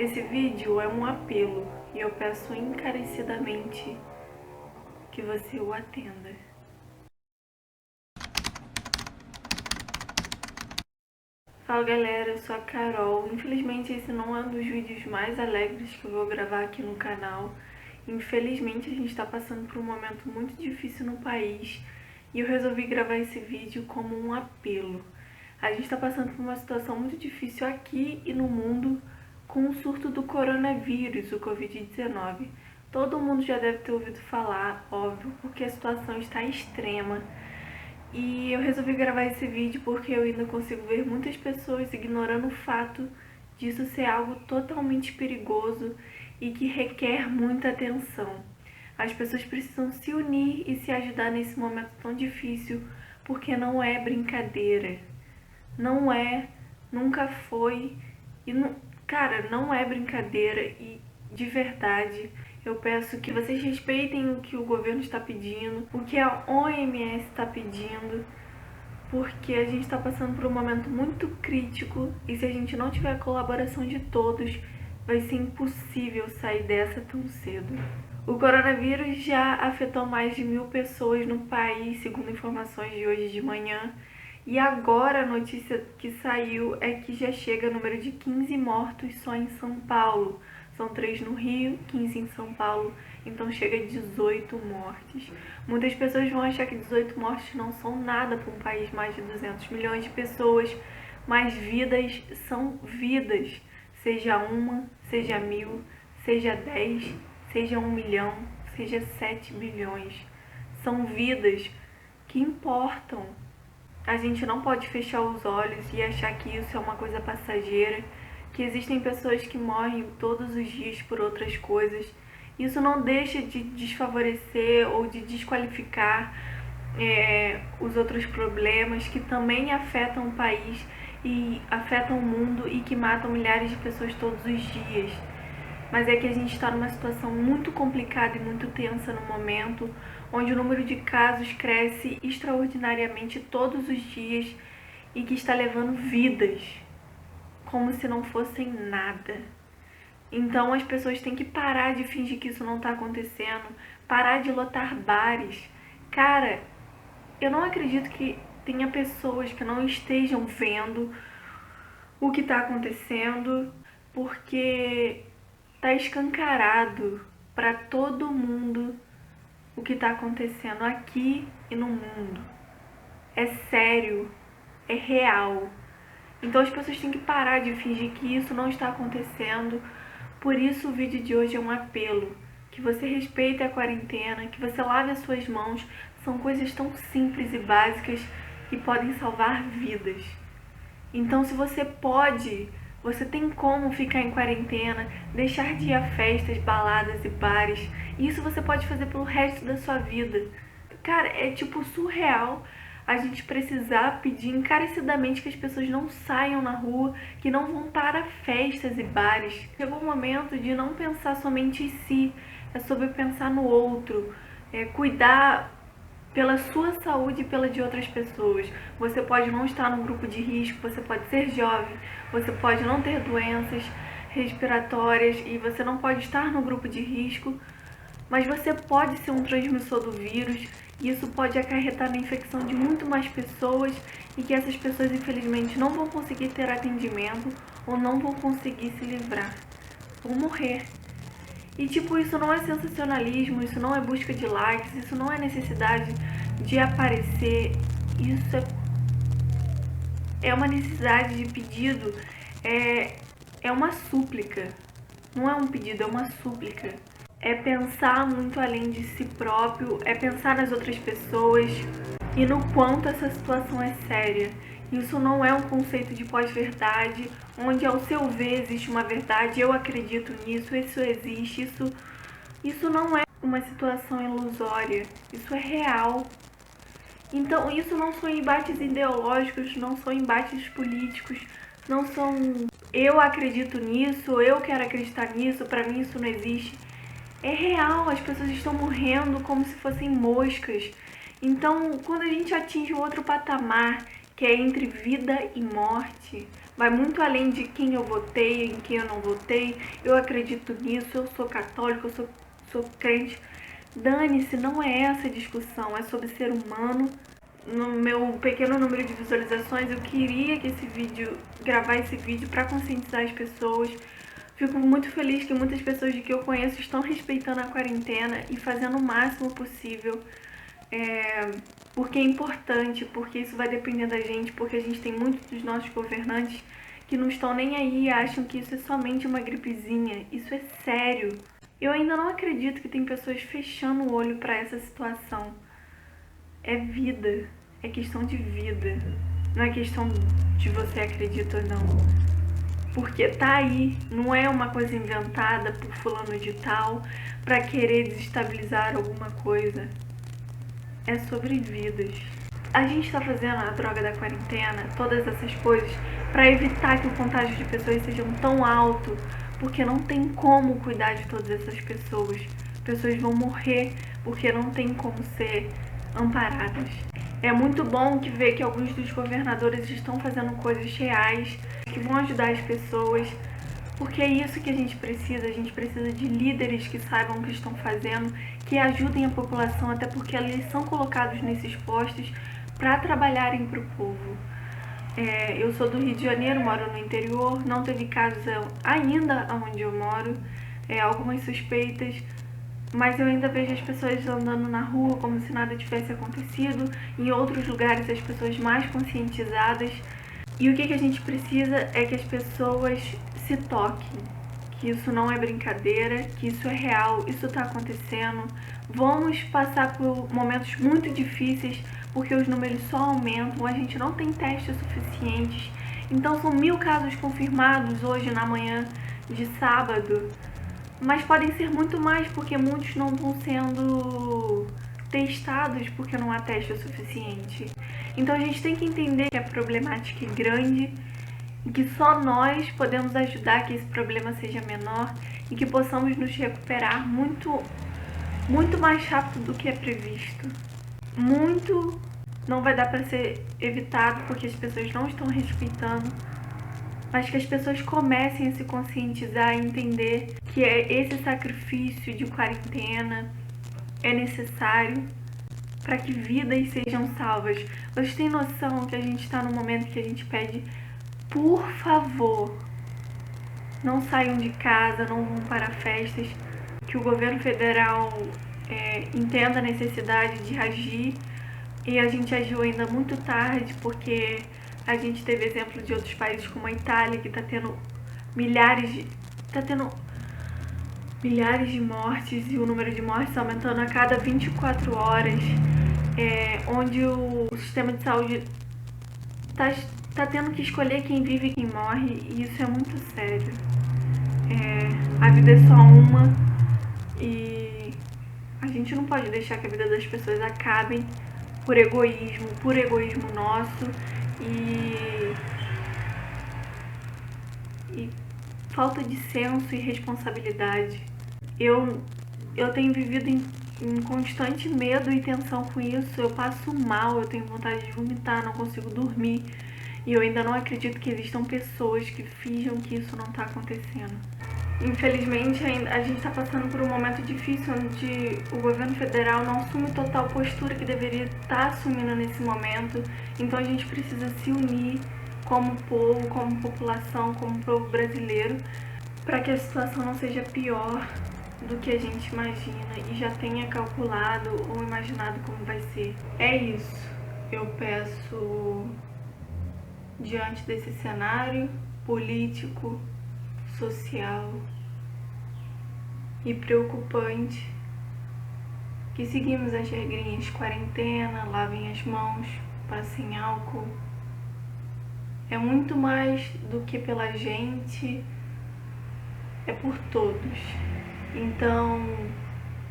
Esse vídeo é um apelo e eu peço encarecidamente que você o atenda. Fala galera, eu sou a Carol. Infelizmente esse não é um dos vídeos mais alegres que eu vou gravar aqui no canal. Infelizmente a gente está passando por um momento muito difícil no país e eu resolvi gravar esse vídeo como um apelo. A gente está passando por uma situação muito difícil aqui e no mundo com o surto do coronavírus, o Covid-19. Todo mundo já deve ter ouvido falar, óbvio, porque a situação está extrema. E eu resolvi gravar esse vídeo porque eu ainda consigo ver muitas pessoas ignorando o fato disso ser algo totalmente perigoso e que requer muita atenção. As pessoas precisam se unir e se ajudar nesse momento tão difícil, porque não é brincadeira. Não é, nunca foi e cara, não é brincadeira e de verdade eu peço que vocês respeitem o que o governo está pedindo, o que a OMS está pedindo, porque a gente está passando por um momento muito crítico e se a gente não tiver a colaboração de todos, vai ser impossível sair dessa tão cedo. O coronavírus já afetou mais de 1.000 pessoas no país, segundo informações de hoje de manhã. E agora a notícia que saiu é que já chega o número de 15 mortos só em São Paulo. São 3 no Rio, 15 em São Paulo, então chega a 18 mortes. Muitas pessoas vão achar que 18 mortes não são nada para um país de mais de 200 milhões de pessoas, mas vidas são vidas. Seja uma, seja 1.000, seja 10, seja 1 milhão, seja 7 bilhões. São vidas que importam. A gente não pode fechar os olhos e achar que isso é uma coisa passageira, que existem pessoas que morrem todos os dias por outras coisas. Isso não deixa de desfavorecer ou de desqualificar os outros problemas que também afetam o país e afetam o mundo e que matam milhares de pessoas todos os dias. Mas é que a gente está numa situação muito complicada e muito tensa no momento, onde o número de casos cresce extraordinariamente todos os dias e que está levando vidas, como se não fossem nada. Então as pessoas têm que parar de fingir que isso não está acontecendo, parar de lotar bares. Cara, eu não acredito que tenha pessoas que não estejam vendo o que está acontecendo, porque tá escancarado para todo mundo o que tá acontecendo aqui e no mundo. É sério, é real. Então as pessoas têm que parar de fingir que isso não está acontecendo. Por isso o vídeo de hoje é um apelo, que você respeite a quarentena, que você lave as suas mãos. São coisas tão simples e básicas que podem salvar vidas. Então se você pode, você tem como ficar em quarentena, deixar de ir a festas, baladas e bares. E isso você pode fazer pelo resto da sua vida. Cara, é tipo surreal a gente precisar pedir encarecidamente que as pessoas não saiam na rua, que não vão para festas e bares. Chegou o momento de não pensar somente em si, é sobre pensar no outro, cuidar pela sua saúde e pela de outras pessoas. Você pode não estar num grupo de risco, você pode ser jovem, você pode não ter doenças respiratórias e você não pode estar no grupo de risco, mas você pode ser um transmissor do vírus e isso pode acarretar na infecção de muito mais pessoas e que essas pessoas infelizmente não vão conseguir ter atendimento ou não vão conseguir se livrar, vão morrer. E tipo, isso não é sensacionalismo, isso não é busca de likes, isso não é necessidade de aparecer, isso é uma necessidade de pedido, é uma súplica, não é um pedido, é uma súplica. É pensar muito além de si próprio, é pensar nas outras pessoas e no quanto essa situação é séria. Isso não é um conceito de pós-verdade, onde ao seu ver existe uma verdade, eu acredito nisso, isso existe, isso não é uma situação ilusória, isso é real. Então isso não são embates ideológicos, não são embates políticos, não são eu acredito nisso, eu quero acreditar nisso, pra mim isso não existe. É real, as pessoas estão morrendo como se fossem moscas. Então, quando a gente atinge um outro patamar, que é entre vida e morte, vai muito além de quem eu votei, em quem eu não votei, eu acredito nisso, eu sou católico, eu sou crente. Dane-se, não é essa a discussão, é sobre ser humano. No meu pequeno número de visualizações, eu queria que gravar esse vídeo para conscientizar as pessoas. Fico muito feliz que muitas pessoas que eu conheço estão respeitando a quarentena e fazendo o máximo possível, porque é importante, porque isso vai depender da gente, porque a gente tem muitos dos nossos governantes que não estão nem aí e acham que isso é somente uma gripezinha. Isso é sério. Eu ainda não acredito que tem pessoas fechando o olho para essa situação. É vida, é questão de vida, não é questão de você acredita ou não. Porque tá aí, não é uma coisa inventada por fulano de tal para querer desestabilizar alguma coisa. É sobre vidas. A gente tá fazendo a droga da quarentena, todas essas coisas, para evitar que o contágio de pessoas seja tão alto, porque não tem como cuidar de todas essas pessoas. Pessoas vão morrer porque não tem como ser amparadas. É muito bom que ver que alguns dos governadores estão fazendo coisas reais, que vão ajudar as pessoas, porque é isso que a gente precisa de líderes que saibam o que estão fazendo, que ajudem a população, até porque eles são colocados nesses postos para trabalharem para o povo. Eu sou do Rio de Janeiro, moro no interior, não teve casos ainda onde eu moro, algumas suspeitas, mas eu ainda vejo as pessoas andando na rua como se nada tivesse acontecido. Em outros lugares, as pessoas mais conscientizadas. E o que a gente precisa é que as pessoas se toquem, que isso não é brincadeira, que isso é real, isso está acontecendo. Vamos passar por momentos muito difíceis, porque os números só aumentam, a gente não tem testes suficientes. Então são 1000 casos confirmados hoje na manhã de sábado. Mas podem ser muito mais, porque muitos não estão sendo testados porque não há teste o suficiente. Então a gente tem que entender que a problemática é grande e que só nós podemos ajudar que esse problema seja menor e que possamos nos recuperar muito mais rápido do que é previsto. Muito não vai dar para ser evitado porque as pessoas não estão respeitando, mas que as pessoas comecem a se conscientizar e entender que esse sacrifício de quarentena é necessário para que vidas sejam salvas. Vocês têm noção que a gente está num momento que a gente pede, por favor, não saiam de casa, não vão para festas, que o governo federal entenda a necessidade de agir, e a gente agiu ainda muito tarde, porque a gente teve exemplo de outros países como a Itália, que está tendo milhares de mortes e o número de mortes aumentando a cada 24 horas, onde o sistema de saúde está tendo que escolher quem vive e quem morre, e isso é muito sério. A vida é só uma e a gente não pode deixar que a vida das pessoas acabe por egoísmo nosso e falta de senso e responsabilidade. Eu tenho vivido em constante medo e tensão com isso. Eu passo mal, eu tenho vontade de vomitar, não consigo dormir. E eu ainda não acredito que existam pessoas que finjam que isso não está acontecendo. Infelizmente, a gente está passando por um momento difícil onde o governo federal não assume total postura que deveria estar assumindo nesse momento. Então a gente precisa se unir como povo, como população, como povo brasileiro, para que a situação não seja pior do que a gente imagina e já tenha calculado ou imaginado como vai ser. É isso. Eu peço, diante desse cenário político, social e preocupante, que seguimos as regrinhas de quarentena, lavem as mãos, passem álcool. É muito mais do que pela gente, é por todos. Então,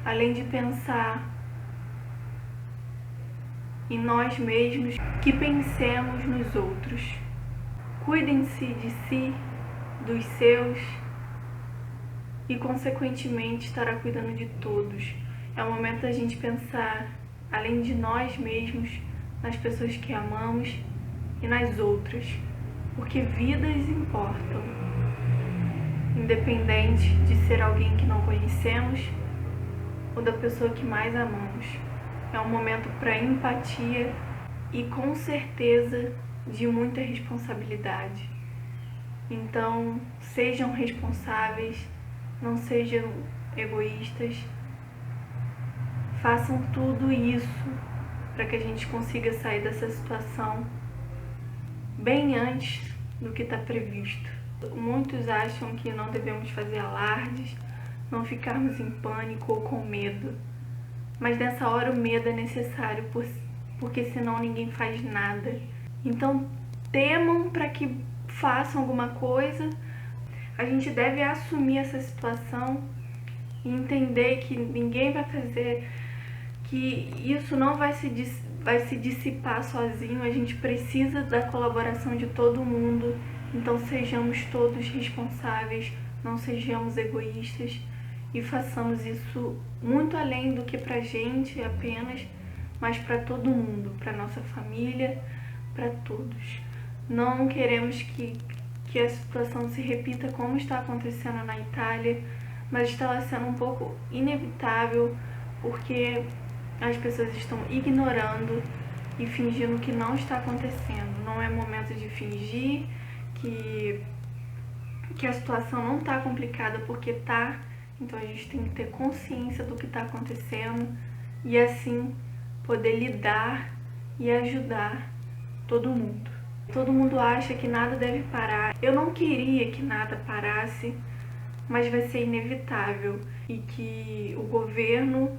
além de pensar em nós mesmos, que pensemos nos outros. Cuidem-se de si, dos seus e, consequentemente, estará cuidando de todos. É o momento da gente pensar, além de nós mesmos, nas pessoas que amamos e nas outras. porque vidas importam, independente de ser alguém que não conhecemos ou da pessoa que mais amamos. É um momento para empatia e, com certeza, de muita responsabilidade. Então, sejam responsáveis, não sejam egoístas, façam tudo isso para que a gente consiga sair dessa situação bem antes do que está previsto. Muitos acham que não devemos fazer alardes, não ficarmos em pânico ou com medo. Mas nessa hora o medo é necessário, porque senão ninguém faz nada. Então temam para que façam alguma coisa. A gente deve assumir essa situação e entender que ninguém vai fazer, que isso não vai se dissipar sozinho. A gente precisa da colaboração de todo mundo. Então sejamos todos responsáveis, não sejamos egoístas e façamos isso muito além do que pra gente apenas, mas para todo mundo, para nossa família, para todos. Não queremos que a situação se repita como está acontecendo na Itália, mas está sendo um pouco inevitável porque as pessoas estão ignorando e fingindo que não está acontecendo. Não é momento de fingir que a situação não está complicada, porque tá. Então a gente tem que ter consciência do que está acontecendo e assim poder lidar e ajudar todo mundo. Todo mundo acha que nada deve parar. Eu não queria que nada parasse, mas vai ser inevitável e que o governo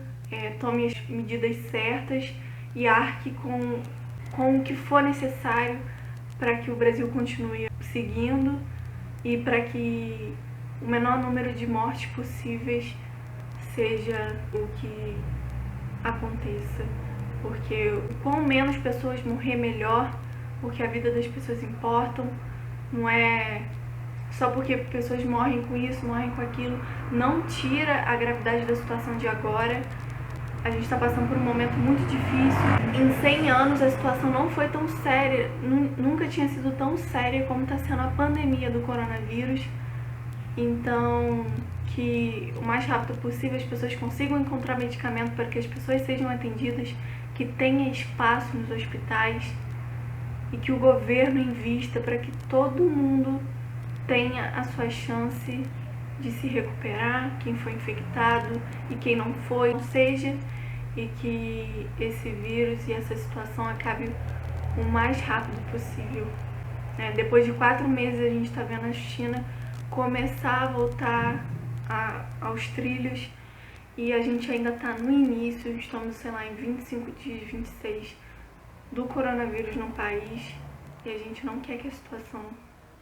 tome as medidas certas e arque com o que for necessário para que o Brasil continue seguindo e para que o menor número de mortes possíveis seja o que aconteça. Porque quanto menos pessoas morrer, melhor, porque a vida das pessoas importa. Não é só porque pessoas morrem com isso, morrem com aquilo, não tira a gravidade da situação de agora. A gente está passando por um momento muito difícil. Em 100 anos a situação não foi tão séria, nunca tinha sido tão séria como está sendo a pandemia do coronavírus. Então, que o mais rápido possível as pessoas consigam encontrar medicamento para que as pessoas sejam atendidas, que tenha espaço nos hospitais e que o governo invista para que todo mundo tenha a sua chance de se recuperar, quem foi infectado e quem não foi, ou seja, e que esse vírus e essa situação acabe o mais rápido possível. Depois de 4 meses a gente está vendo a China começar a voltar aos trilhos e a gente ainda está no início, estamos, sei lá, em 25 dias, 26 do coronavírus no país e a gente não quer que a situação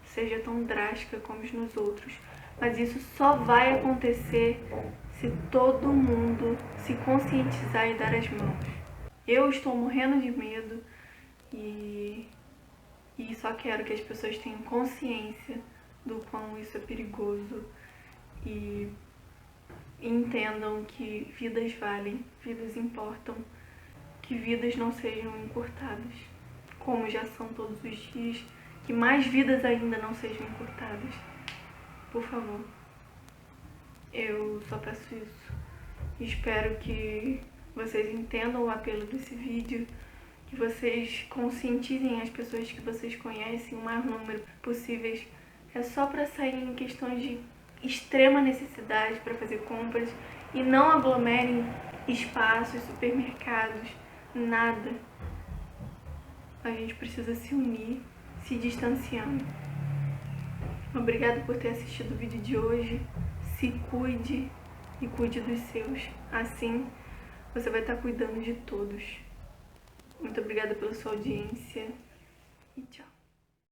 seja tão drástica como nos outros. Mas isso só vai acontecer se todo mundo se conscientizar e dar as mãos. Eu estou morrendo de medo e só quero que as pessoas tenham consciência do quão isso é perigoso e entendam que vidas valem, vidas importam, que vidas não sejam encurtadas, como já são todos os dias, que mais vidas ainda não sejam encurtadas. Por favor, eu só peço isso. Espero que vocês entendam o apelo desse vídeo, que vocês conscientizem as pessoas que vocês conhecem, o maior número possíveis. É só para sair em questões de extrema necessidade para fazer compras e não aglomerem espaços, supermercados, nada. A gente precisa se unir, se distanciando. Obrigada por ter assistido o vídeo de hoje. Se cuide e cuide dos seus. Assim, você vai estar cuidando de todos. Muito obrigada pela sua audiência e tchau.